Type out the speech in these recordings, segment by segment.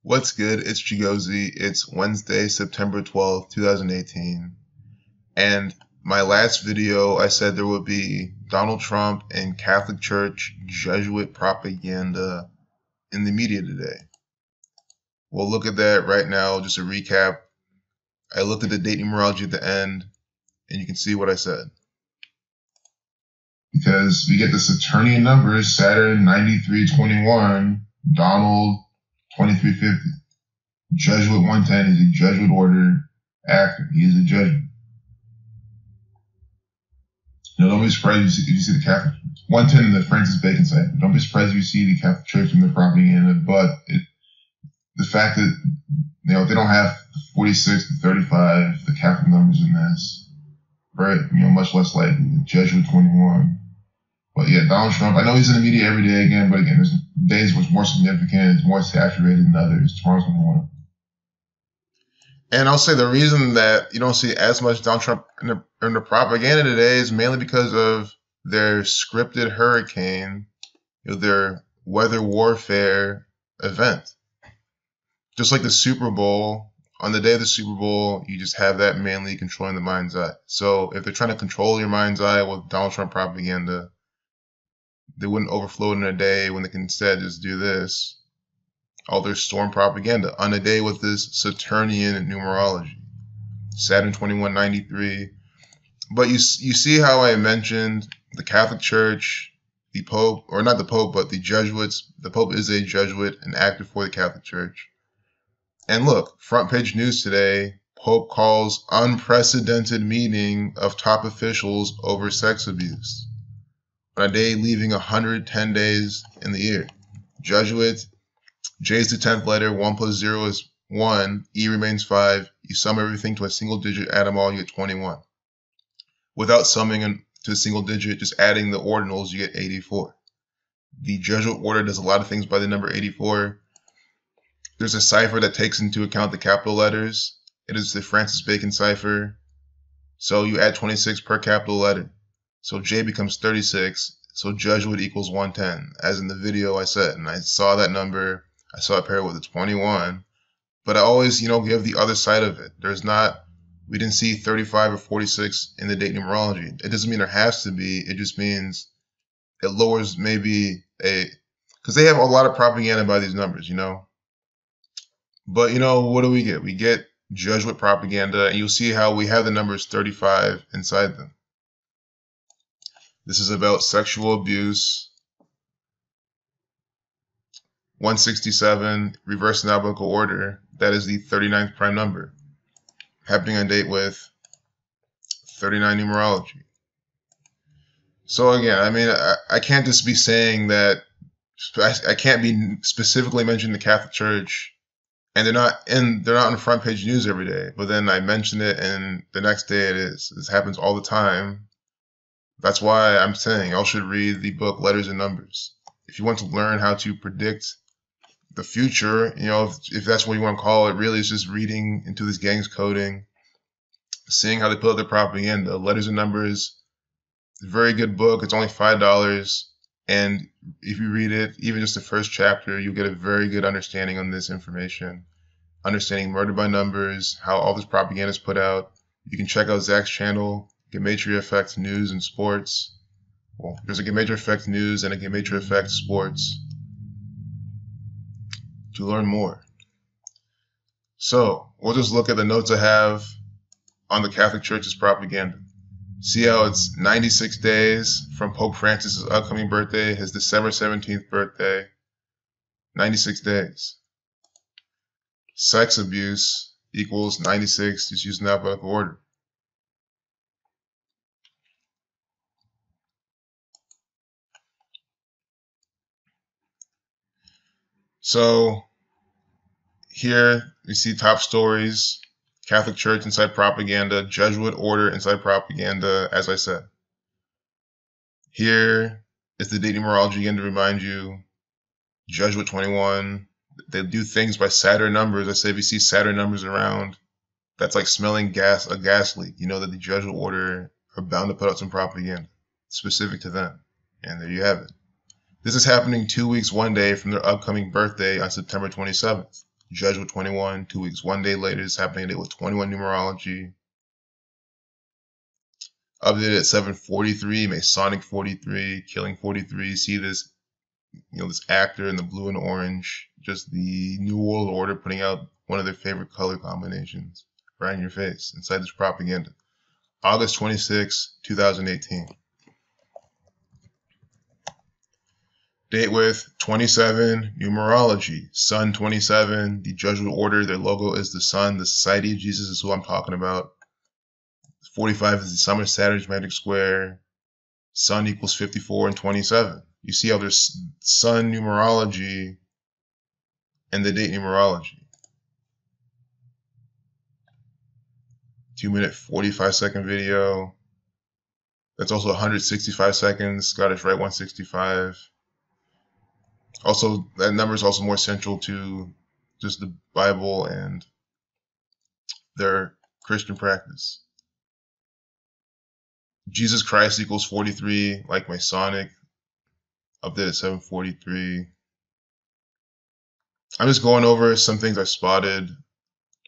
What's good? It's Chigozie. It's Wednesday, September 12th, 2018. And my last video, I said there would be Donald Trump and Catholic Church Jesuit propaganda in the media today. We'll look at that right now, just a recap. I looked at the date numerology at the end, and you can see what I said. Because we get the Saturnian numbers, Saturn 9321, Donald 2350. Jesuit 110 is a Jesuit order actor. He is a Jesuit. Don't be surprised if you see the Catholic 110 in the Francis Bacon cipher. Don't be surprised if you see the Catholic Church in their propaganda. But the fact that they don't have 46 to 35, the Catholic numbers in this, right? Much less likely the Jesuit 21. But yeah, Donald Trump, I know he's in the media every day again, but again, there's days where it's more significant, it's more saturated than others. Tomorrow's going to be one of them. And I'll say the reason that you don't see as much Donald Trump in the propaganda today is mainly because of their scripted hurricane, their weather warfare event. Just like the Super Bowl, on the day of the Super Bowl, you just have that mainly controlling the mind's eye. So if they're trying to control your mind's eye with Donald Trump propaganda, they wouldn't overflow in a day when they can instead just do this. All their storm propaganda on a day with this Saturnian numerology, Saturn 2193. But you see how I mentioned the Catholic Church, the Pope, or not the Pope, but the Jesuits. The Pope is a Jesuit and active for the Catholic Church. And look, front page news today, Pope calls unprecedented meeting of top officials over sex abuse. On a day leaving 110 days in the year. Jesuit, J is the 10th letter, 1 plus 0 is 1, E remains 5. You sum everything to a single digit, add them all, you get 21. Without summing to a single digit, just adding the ordinals, you get 84. The Jesuit order does a lot of things by the number 84. There's a cipher that takes into account the capital letters. It is the Francis Bacon cipher. So you add 26 per capital letter. So J becomes 36. So Jesuit equals 110, as in the video I said. And I saw that number. I saw it paired with a 21. But I always, give the other side of it. We didn't see 35 or 46 in the date numerology. It doesn't mean there has to be. It just means it lowers maybe because they have a lot of propaganda by these numbers, But, what do we get? We get Jesuit propaganda, and you'll see how we have the numbers 35 inside them. This is about sexual abuse. 167, reverse in alphabetical order. That is the 39th prime number. Happening on date with 39 numerology. So again, I can't just be saying that. I can't be specifically mentioning the Catholic Church, and they're not in the front page news every day. But then I mention it, and the next day it is. This happens all the time. That's why I'm saying y'all should read the book Letters and Numbers. If you want to learn how to predict the future, if that's what you want to call it, really it's just reading into this gang's coding, seeing how they put out their propaganda. Letters and Numbers, it's a very good book. It's only $5. And if you read it, even just the first chapter, you'll get a very good understanding on this information. Understanding Murder by Numbers, how all this propaganda is put out. You can check out Zach's channel, Gematria Effect News and Sports. Well, there's a Gematria Effect News and a Gematria Effect Sports to learn more. So, we'll just look at the notes I have on the Catholic Church's propaganda. See how it's 96 days from Pope Francis's upcoming birthday, his December 17th birthday. 96 days. Sex abuse equals 96, just using alphabetical order. So here we see top stories, Catholic Church inside propaganda, Jesuit order inside propaganda, as I said. Here is the date numerology again to remind you, Jesuit 21. They do things by Saturn numbers. I say if you see Saturn numbers around, that's like smelling a gas leak. You know that the Jesuit order are bound to put out some propaganda specific to them. And there you have it. This is happening 2 weeks, 1 day from their upcoming birthday on September 27th. Jesuit 21, 2 weeks, 1 day later, it's happening today with 21 numerology. Updated at 743, Masonic 43, Killing 43. See this, this actor in the blue and orange, just the New World Order putting out one of their favorite color combinations right in your face inside this propaganda. August 26, 2018. Date with 27, numerology, Sun 27, the Jesuit Order, their logo is the sun, the Society of Jesus is who I'm talking about. 45 is the sum of Saturn's magic square, Sun equals 54 and 27. You see how there's Sun numerology and the date numerology. 2-minute, 45-second video. That's also 165 seconds, Scottish Rite 165. Also, that number is also more central to just the Bible and their Christian practice. Jesus Christ equals 43, like Masonic, updated at 743. I'm just going over some things I spotted,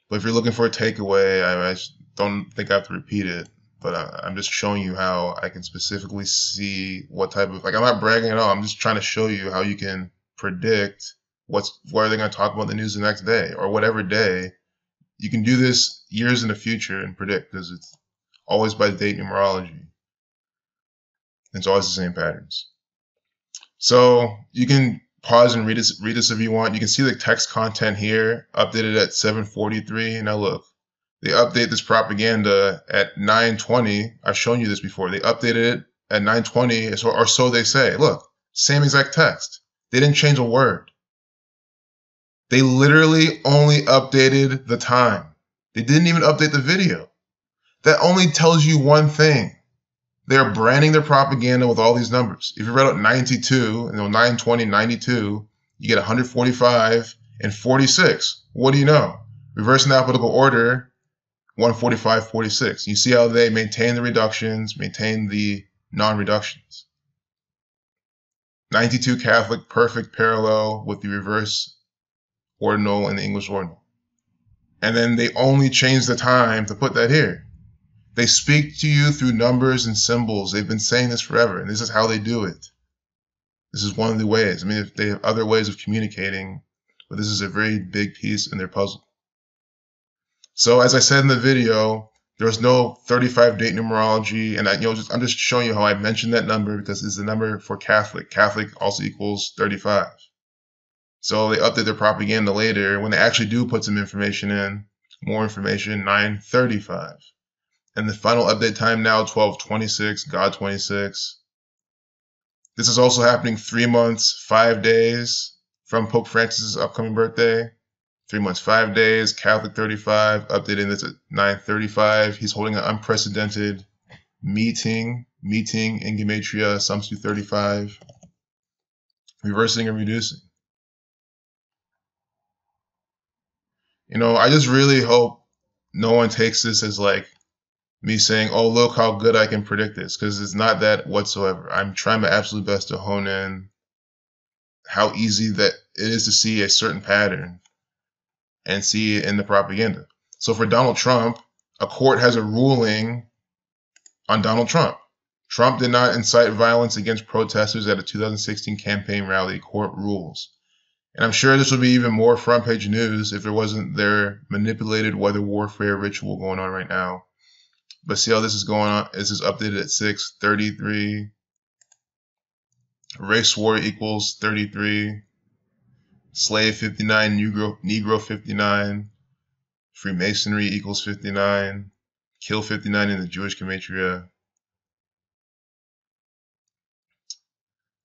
but if you're looking for a takeaway, I don't think I have to repeat it, but I'm just showing you how I can specifically see what type of, I'm not bragging at all, I'm just trying to show you how you can predict what are they going to talk about in the news the next day or whatever day. You can do this years in the future and predict because it's always by date numerology. It's always the same patterns. So you can pause and read this if you want. You can see the text content here, updated at 7:43. Now look, they update this propaganda at 9:20. I've shown you this before. They updated it at 9:20, or so they say. Look, same exact text. They didn't change a word. They literally only updated the time. They didn't even update the video. That only tells you one thing. They're branding their propaganda with all these numbers. If you read out 92, 920, 92, you get 145 and 46. What do you know? Reversing alphabetical order, 145, 46. You see how they maintain the reductions, maintain the non-reductions. 92 Catholic, perfect parallel with the reverse ordinal and the English ordinal. And then they only change the time to put that here. They speak to you through numbers and symbols. They've been saying this forever, and this is how they do it. This is one of the ways. I mean, they have other ways of communicating, but this is a very big piece in their puzzle. So as I said in the video, there's no 35 date numerology, and I'm just showing you how I mentioned that number because it's the number for Catholic. Catholic also equals 35. So they update their propaganda later when they actually do put some information in, more information, 9:35. And the final update time now, 12:26, God 26. This is also happening 3 months, 5 days from Pope Francis's upcoming birthday. 3 months, 5 days, Catholic 35, updating this at 9:35. He's holding an unprecedented meeting in Gematria, sums to 35, reversing and reducing. I just really hope no one takes this as like me saying, oh, look how good I can predict this, because it's not that whatsoever. I'm trying my absolute best to hone in how easy that it is to see a certain pattern and see it in the propaganda. So for Donald Trump, a court has a ruling on Donald Trump. Trump did not incite violence against protesters at a 2016 campaign rally, court rules. And I'm sure this would be even more front page news if there wasn't their manipulated weather warfare ritual going on right now. But see how this is going on? This is updated at 6:33. Race war equals 33. Slave 59, Negro 59. Freemasonry equals 59. Kill 59 in the Jewish Gematria.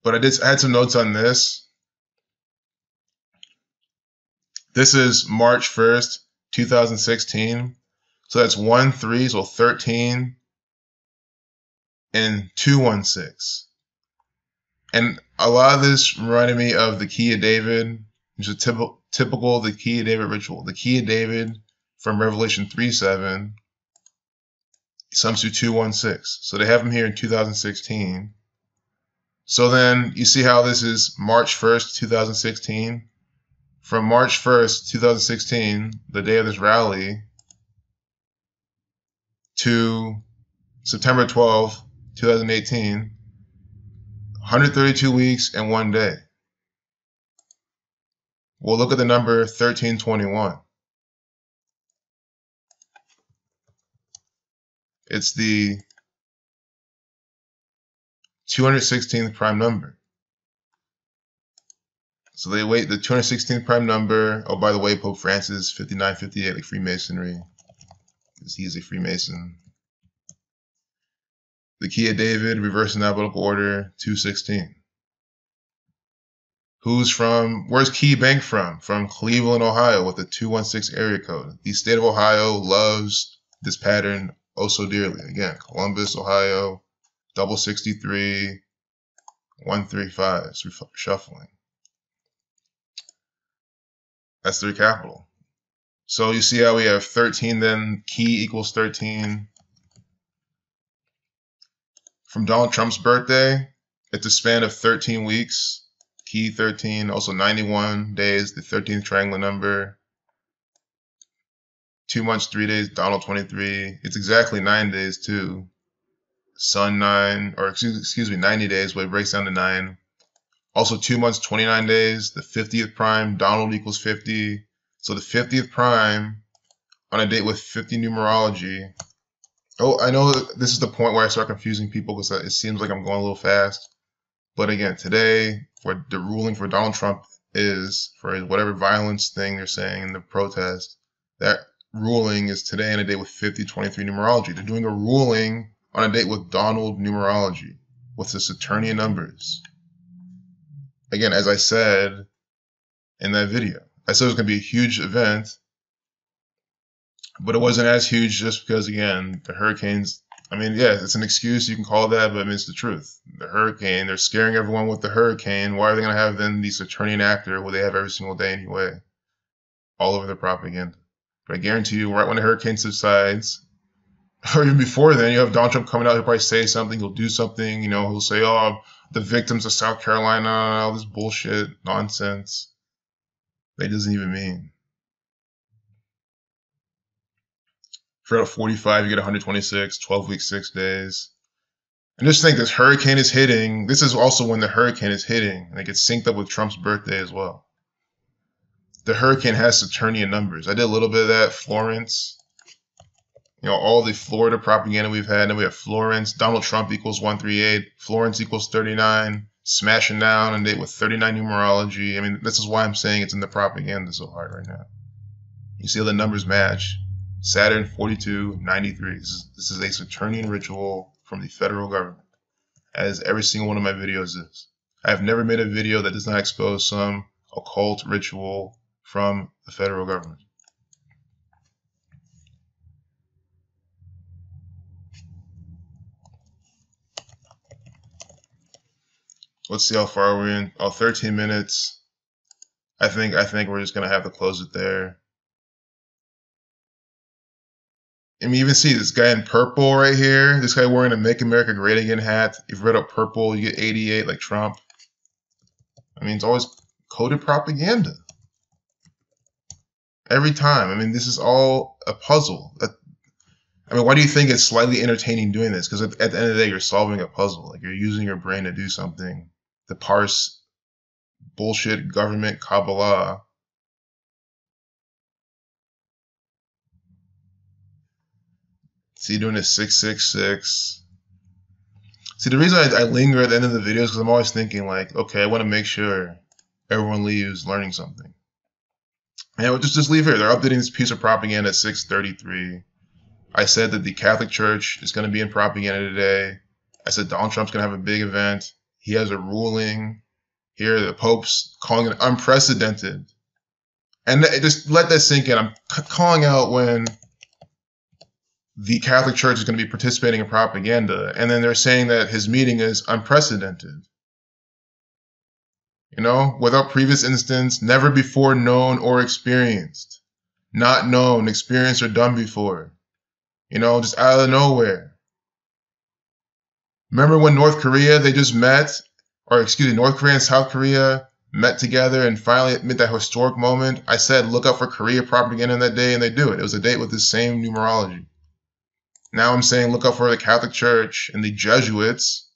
But I had some notes on this. This is March 1st, 2016. So that's 1-3, so 13 and 216. And a lot of this reminded me of the Key of David, which is typical the Key of David ritual. The Key of David from Revelation 3:7 sums to 216. So they have them here in 2016. So then you see how this is March 1st, 2016. from March 1st, 2016, the day of this rally, to September 12th, 2018, 132 weeks and 1 day. We'll look at the number 1321. It's the 216th prime number. So they wait the 216th prime number. Oh, by the way, Pope Francis, 5958, like Freemasonry, because he is a Freemason. The key of David, reverse in alphabetical order, 216. Where's Key Bank from? From Cleveland, Ohio, with a 216 area code. The state of Ohio loves this pattern oh so dearly. Again, Columbus, Ohio, 63, 135. It's shuffling. That's their capital. So you see how we have 13, then key equals 13. From Donald Trump's birthday, it's a span of 13 weeks. Key 13, also 91 days, the 13th triangular number. 2 months, 3 days, Donald 23. It's exactly 9 days too. Sun 9, or excuse me, 90 days, but it breaks down to 9. Also 2 months, 29 days, the 50th prime, Donald equals 50. So the 50th prime on a date with 50 numerology. Oh, I know this is the point where I start confusing people because it seems like I'm going a little fast. But again, today, what the ruling for Donald Trump is, for whatever violence thing they're saying in the protest, that ruling is today on a date with 5023 numerology. They're doing a ruling on a date with Donald numerology, with the Saturnian numbers. Again, as I said in that video, I said it was going to be a huge event, but it wasn't as huge just because, again, the hurricanes, I mean, yeah, it's an excuse, you can call that, but I mean, it's the truth. The hurricane, they're scaring everyone with the hurricane. Why are they going to have then the Saturnian actor, who they have every single day anyway, all over their propaganda? But I guarantee you, right when the hurricane subsides, or even before then, you have Donald Trump coming out, he'll probably say something, he'll do something, you know, he'll say, oh, the victims of South Carolina, all this bullshit, nonsense. That doesn't even mean. If you're at 45, you get 126, 12 weeks, 6 days. And just think, this hurricane is hitting. This is also when the hurricane is hitting. Like, it's synced up with Trump's birthday as well. The hurricane has Saturnian numbers. I did a little bit of that. Florence. You know, all the Florida propaganda we've had. And we have Florence. Donald Trump equals 138. Florence equals 39. Smashing down and date with 39 numerology. I mean, this is why I'm saying it's in the propaganda so hard right now. You see how the numbers match. Saturn 42, 93. This is a Saturnian ritual from the federal government, as every single one of my videos is. I have never made a video that does not expose some occult ritual from the federal government. Let's see how far we're in. Oh, 13 minutes. I think we're just gonna have to close it there. I mean, you even see this guy in purple right here. This guy wearing a Make America Great Again hat. If you read up purple, you get 88 like Trump. I mean, it's always coded propaganda. Every time. I mean, this is all a puzzle. I mean, why do you think it's slightly entertaining doing this? Because at the end of the day, you're solving a puzzle. Like, you're using your brain to do something, to parse bullshit government Kabbalah. See, doing a 666. See, the reason I linger at the end of the videos is because I'm always thinking, like, okay, I want to make sure everyone leaves learning something. And we'll just leave here. They're updating this piece of propaganda at 6:33. I said that the Catholic Church is going to be in propaganda today. I said Donald Trump's going to have a big event. He has a ruling here. The Pope's calling it unprecedented. And just let that sink in. I'm calling out when the Catholic Church is going to be participating in propaganda, and then they're saying that his meeting is unprecedented. You know, without previous instance, never before known or experienced. Not known, experienced, or done before. You know, just out of nowhere. Remember when North Korea, they just met, or excuse me, North Korea and South Korea met together and finally admit that historic moment. I said, look out for Korea propaganda on that day, and they do it. It was a date with the same numerology. Now I'm saying, look out for the Catholic Church and the Jesuits,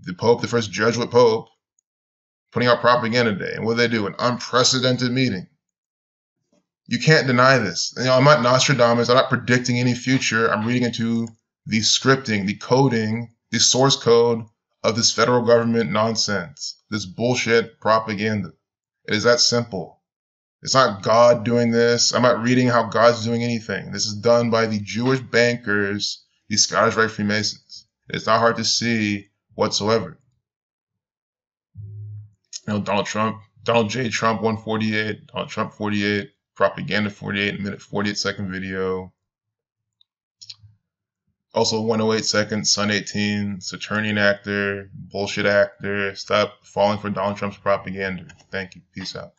the Pope, the first Jesuit Pope, putting out propaganda day. And what do they do? An unprecedented meeting. You can't deny this. I'm not Nostradamus. I'm not predicting any future. I'm reading into the scripting, the coding, the source code of this federal government nonsense, this bullshit propaganda. It is that simple. It's not God doing this. I'm not reading how God's doing anything. This is done by the Jewish bankers, the Scottish Rite Freemasons. It's not hard to see whatsoever. Donald J. Trump 148, Donald Trump 48, propaganda 48, minute 48 second video. Also 108 seconds, Sun 18, Saturnian actor, bullshit actor. Stop falling for Donald Trump's propaganda. Thank you. Peace out.